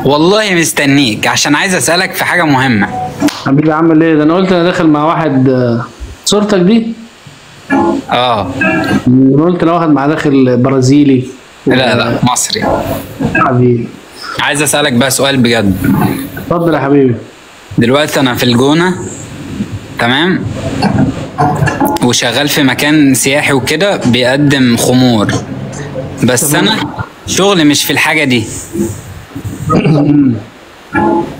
والله مستنيك عشان عايز اسالك في حاجه مهمه. حبيبي عامل ايه؟ ده انا قلت انا داخل مع واحد صورتك دي؟ اه انا قلت انا واحد مع داخل برازيلي. لا مصري. حبيبي عايز اسالك بقى سؤال بجد. اتفضل يا حبيبي. دلوقتي انا في الجونه، تمام، وشغال في مكان سياحي وكده بيقدم خمور، بس انا شغلي مش في الحاجه دي.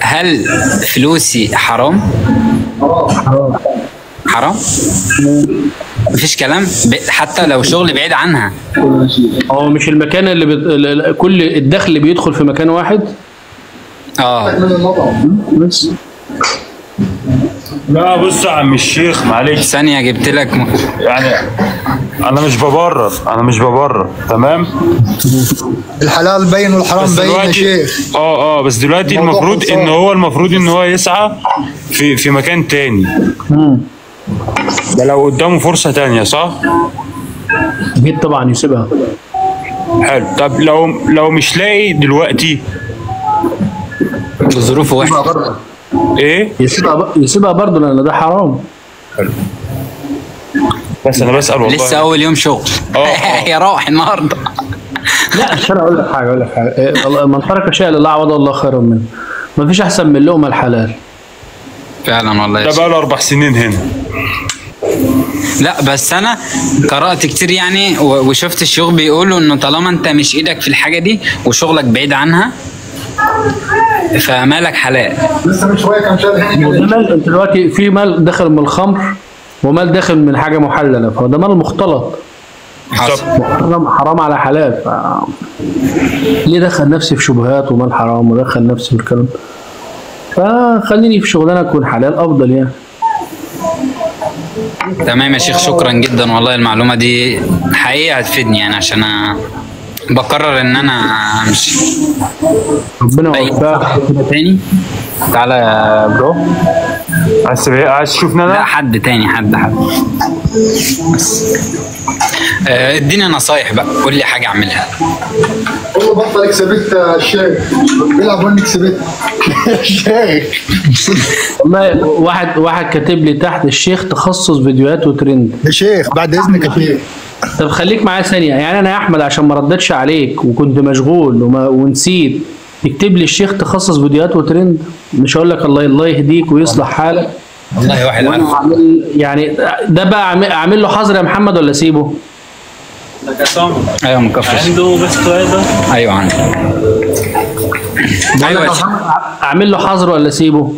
هل فلوسي حرام؟ حرام؟ مفيش كلام حتى لو شغل بعيد عنها. هو مش المكان اللي كل الدخل اللي بيدخل في مكان واحد؟ بس لا بص يا عم الشيخ معلش ثانية جبت لك يعني انا مش ببرر تمام. الحلال باين والحرام باين يا شيخ. بس دلوقتي المفروض ان هو يسعى في مكان تاني. ده لو قدامه فرصة تانية صح؟ اكيد طبعا يسيبها. حلو. طب لو مش لاقي دلوقتي، ظروفه وحشة، ايه؟ يسيبها برضه لان ده حرام. حلو. بس انا بسأل والله. لسه اول يوم شغل. يا راح النهارده. لا الشرع اقول لك حاجه من ترك شيئا لله عوض الله خيرا منه. ما فيش احسن من اللقمه الحلال. فعلا والله. ده بقى له 4 سنين هنا. لا بس انا قرأت كتير يعني وشفت الشيوخ بيقولوا انه طالما انت مش ايدك في الحاجه دي وشغلك بعيد عنها فمالك حلال. لسه من شويه كان شارح مال. انت دلوقتي في مال داخل من الخمر ومال داخل من حاجه محلله، فهو ده مال مختلط. حرام على حلال. ليه دخل نفسي في شبهات ومال حرام ودخل نفسي في الكلام؟ فخليني في شغلانه تكون حلال افضل يعني. تمام يا شيخ، شكرا جدا والله. المعلومه دي حقيقه هتفيدني يعني عشان انا بقرر ان انا امشي. ربنا يوفقك تاني. تعالى يا برو. عايز تشوفنا انا؟ لا حد تاني، حد بس. اديني نصايح بقى، قول لي حاجه اعملها. قول له بطل اكسبت يا شيخ، بيلعب وين اكسبت يا شيخ. والله واحد كاتب لي تحت الشيخ تخصص فيديوهات وترند. يا شيخ بعد اذنك يا شيخ. طب خليك معايا ثانيه، يعني انا يا احمد عشان ما ردتش عليك وكنت مشغول ونسيت تكتب لي الشيخ تخصص فيديوهات وترند؟ مش هقول لك الله يهديك ويصلح حالك. والله واحد يعني ده بقى اعمل له حظر يا محمد ولا اسيبه؟ ايوه مكفر عنده بس هذا. ايوه عنده. ايوه اعمل له حظر ولا اسيبه؟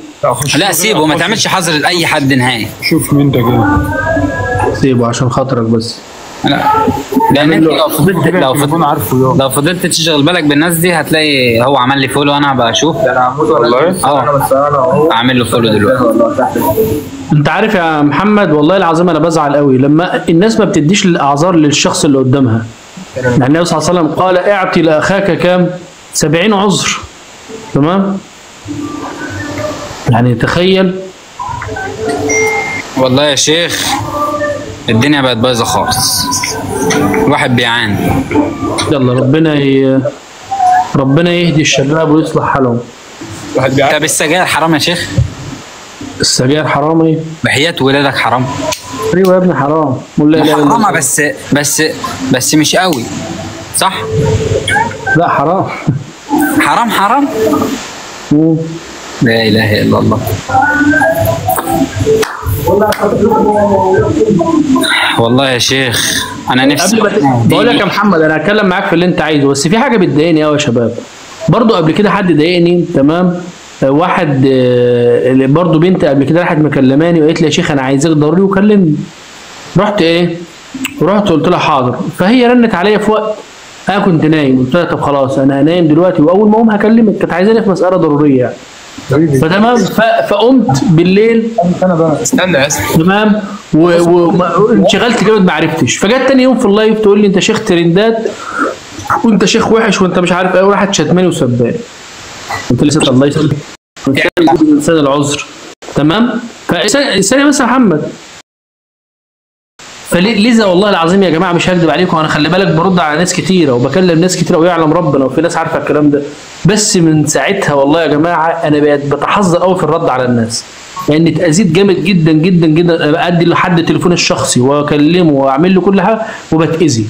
لا سيبه، ما تعملش حظر لاي حد نهائي. شوف مين ده كده. سيبه عشان خاطرك بس. لا لان انت لو فضلت تشغل بالك بالناس دي هتلاقي هو عمل لي فولو وانا بشوف. والله اعمل له فولو دلوقتي. انت عارف يا محمد والله العظيم انا بزعل قوي لما الناس ما بتديش الاعذار للشخص اللي قدامها. يعني النبي صلى الله عليه وسلم قال اعطي لاخاك كام؟ 70 عذر. تمام؟ يعني تخيل. والله يا شيخ الدنيا بقت بايظه خالص، الواحد بيعاني. يلا ربنا يهدي الشباب ويصلح حالهم. طب السجاير حرام يا شيخ؟ السجاير حرام ايه؟ بحياة ولادك حرام. ايوه يا ابني حرام. حرامة بس مش قوي صح؟ لا حرام. حرام. لا اله الا الله. والله يا شيخ انا نفسي بقول لك يا محمد انا هتكلم معاك في اللي انت عايزه، بس في حاجه بتضايقني قوي يا شباب. برضو قبل كده حد ضايقني، تمام؟ واحد برضو بنت قبل كده راحت مكلماني وقالت لي يا شيخ انا عايزك ضروري وكلمني. رحت قلت لها حاضر، فهي رنت عليا في وقت انا كنت نايم، قلت لها طب خلاص انا هنام دلوقتي واول ما اقوم هكلمك. كانت عايزاني في مساله ضروريه يعني. فتمام فقمت بالليل. استنى بس. تمام وانشغلت جامد ما عرفتش. فجت تاني يوم في اللايف تقول لي انت شيخ ترندات وانت شيخ وحش وانت مش عارف ايه، وراحت شتماني وسباني. قلت لي ست الله يسلمك انسان العذر. تمام؟ فثانيه بس يا محمد. فلذا والله العظيم يا جماعه مش هكذب عليكم، انا خلي بالك برد على ناس كتيره وبكلم ناس كتيره ويعلم ربنا وفي ناس عارفه الكلام ده، بس من ساعتها والله يا جماعه انا بقيت بتحذر قوي في الرد على الناس، لان يعني اتاذيت جامد جدا جدا جدا، ادي لحد التليفون الشخصي واكلمه واعمل له كل حاجه وبتاذي.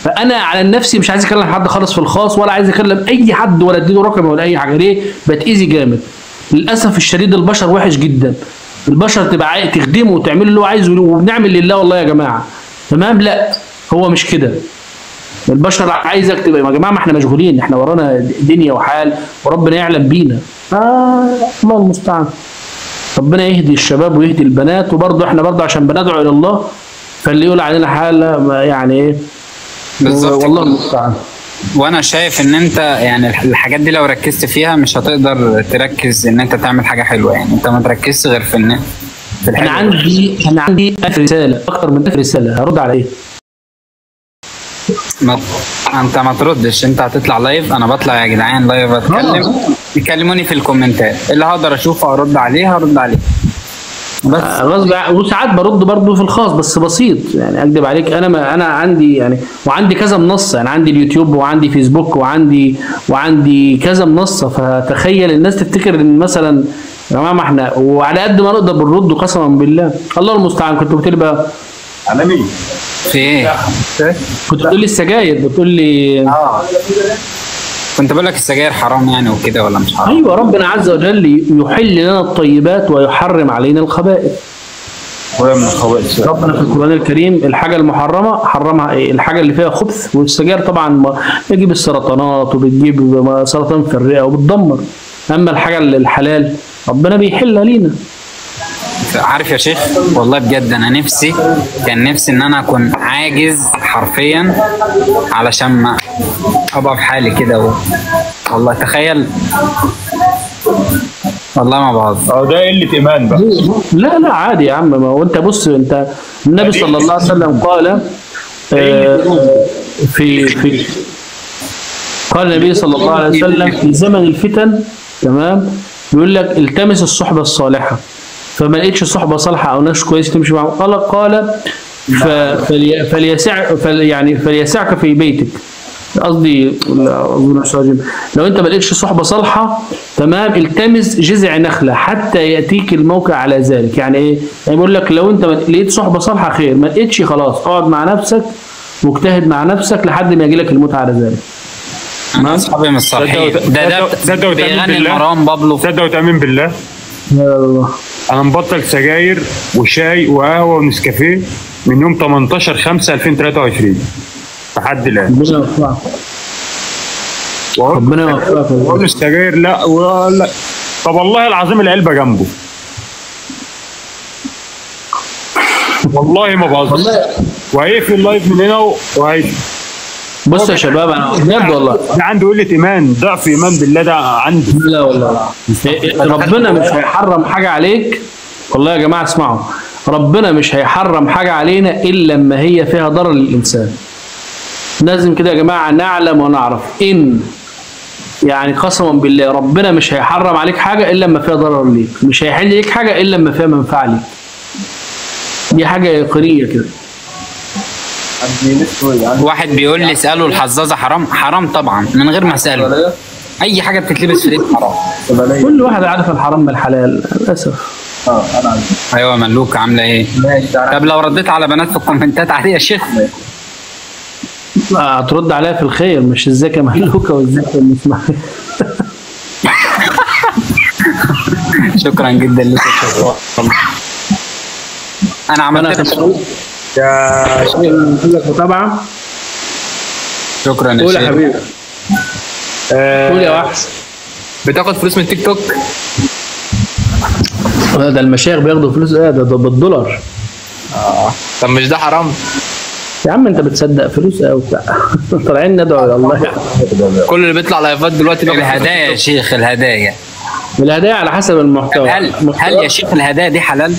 فانا على نفسي مش عايز اكلم حد خالص في الخاص، ولا عايز اكلم اي حد ولا اديله رقم ولا اي حاجه، ليه؟ بتاذي جامد. للاسف الشديد البشر وحش جدا، البشر تبقى تخدمه وتعمل اللي هو عايزه وبنعمل لله والله يا جماعه، تمام؟ لا هو مش كده. البشر عايزك تبقى يا جماعه، ما احنا مشغولين، احنا ورانا دنيا وحال وربنا يعلم بينا. الله المستعان. ربنا يهدي الشباب ويهدي البنات، وبرضه احنا برضه عشان بندعو الى الله، فاللي يقول علينا حاله يعني ايه بالظبط والله المستعان. وانا شايف ان انت يعني الحاجات دي لو ركزت فيها مش هتقدر تركز ان انت تعمل حاجه حلوه، يعني انت ما تركزش غير في انا عندي 1000 رساله، اكتر من 1000 رساله، هرد على ايه؟ انت ما تردش، انت هتطلع لايف، انا بطلع يا جدعان لايف اتكلم، يكلموني في الكومنتات اللي هقدر اشوفه ارد عليه هرد عليه بس. غصب، وساعات برد برضه في الخاص بس بسيط، يعني اكذب عليك انا عندي يعني، وعندي كذا منصه، يعني عندي اليوتيوب وعندي فيسبوك وعندي كذا منصه، فتخيل الناس تفتكر ان مثلا يا جماعه ما احنا، وعلى قد ما نقدر بنرد قسما بالله. الله المستعان. كنت بتقول بقى على مين؟ في ايه؟ كنت بتقول لي السجاير، بتقول لي كنت بقول لك السجاير حرام يعني وكده ولا مش حرام؟ ايوه، ربنا عز وجل يحل لنا الطيبات ويحرم علينا الخبائث. ومن الخبائث ربنا في القرآن الكريم الحاجة المحرمة حرمها ايه؟ الحاجة اللي فيها خبث، والسجاير طبعا بتجيب السرطانات وبتجيب سرطان في الرئة وبتدمر. اما الحاجة الحلال ربنا بيحلها لينا. عارف يا شيخ والله بجد انا كان نفسي ان انا اكون عاجز حرفيا علشان ما ابقى في حالي كده والله تخيل، والله ما بهزر. ده قله ايمان بقى. لا عادي يا عم، ما هو انت بص، انت النبي صلى الله عليه وسلم قال قال النبي صلى الله عليه وسلم في زمن الفتن، تمام، بيقول لك التمس الصحبه الصالحه، فما لقيتش صحبه صالحه او ناس كويس تمشي معاهم، قال فليسعك في بيتك، قصدي لو انت ما لقيتش صحبه صالحه، تمام، التمس جذع نخله حتى ياتيك الموقع على ذلك. يعني ايه؟ يعني بيقول لك لو انت لقيت صحبه صالحه خير، ما لقيتش خلاص اقعد مع نفسك واجتهد مع نفسك لحد ما يجي لك الموت على ذلك. انا اصحابي مش صالحين. ده بيغني مروان بابلو. تصدق وتامن بالله، انا مبطل سجاير وشاي وقهوه ونسكافيه من يوم 18/5/2023 لحد الان. ربنا يوفقك. بقول السجاير لا ولا، طب والله العظيم العلبه جنبه، والله ما بهزر، وهيقفل اللايف من هنا وهيقفل. بص يا شباب انا بجد والله ده عنده قله ايمان، ضعف ايمان بالله ده عنده. لا والله ربنا مش هيحرم حاجه عليك، والله يا جماعه اسمعوا، ربنا مش هيحرم حاجه علينا الا لما هي فيها ضرر للانسان. لازم كده يا جماعه نعلم ونعرف ان يعني قسما بالله ربنا مش هيحرم عليك حاجه الا لما فيها ضرر ليك، مش هيحل ليك حاجه الا لما فيها منفعه ليك. دي حاجه يقينيه كده. واحد بيقول لي اساله الحظاظه حرام طبعا من غير ما اساله. اي حاجه بتتلبس في الايد حرام. كل واحد عارف الحرام من الحلال للاسف. انا عارف. ايوه ملوك عامله ايه؟ طب لو رديت على بنات في الكومنتات عادي يا شيخ؟ هترد عليها في الخير، مش ازيك يا مهلوكه وازيك يا مسمع. شكرا جدا لك انا عملت يا شيخ متابعه. شكرا يا شيخ. قول يا حبيبي. قول يا واحد. بتاخد فلوس من تيك توك؟ ده المشايخ بياخدوا فلوس ايه؟ ده بالدولار. طب مش ده حرام؟ يا عم انت بتصدق فلوس ايه وبتاع؟ طالعين ندعو الى الله. كل اللي بيطلع لايفات دلوقتي الهدايا يا شيخ، الهدايا. الهدايا على حسب المحتوى. هل يا شيخ الهدايا دي حلال؟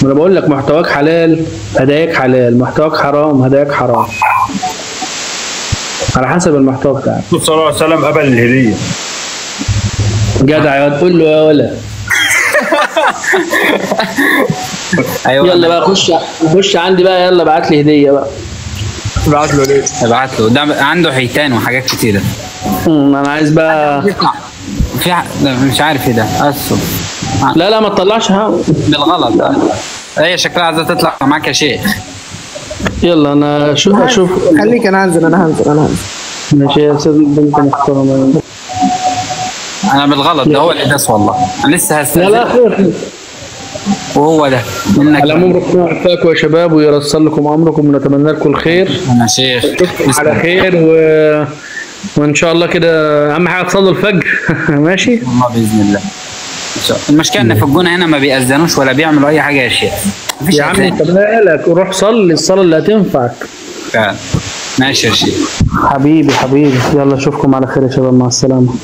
انا بقول لك محتواك حلال هداياك حلال، محتواك حرام هداياك حرام، على حسب المحتوى بتاعك. صلى الله عليه وسلم قبل الهديه. جدع يا تقول له يا ولا ايوه يلا بقى خش عندي بقى، يلا ابعت لي هديه بقى. ابعت له ليه؟ ابعت له، ده عنده حيتان وحاجات كتيره. انا عايز بقى. مش عارف ايه ده اصلا. لا ما تطلعش بالغلط. هي شكلها عايزه تطلع معاك يا شيخ. يلا انا اشوف. خليك، انا هنزل. ماشي يا سيد البنت محترمه. انا بالغلط، ده هو اللي داس والله. انا لسه هستنى. لا خير. وهو ده منك. على العموم ربنا يوفقكم يا شباب وييسر لكم امركم، ونتمنى لكم الخير. انا شيخ على خير وان شاء الله كده. اهم حاجه تصلوا الفجر. ماشي الله باذن الله. المشكله ان في الجونه هنا ما بيأذنوش ولا بيعملوا اي حاجه يا شيخ. يا عم انت مالك، روح صلي الصلاه اللي هتنفعك. فعلا. ماشي يا شيخ. حبيبي يلا اشوفكم على خير يا شباب، مع السلامه.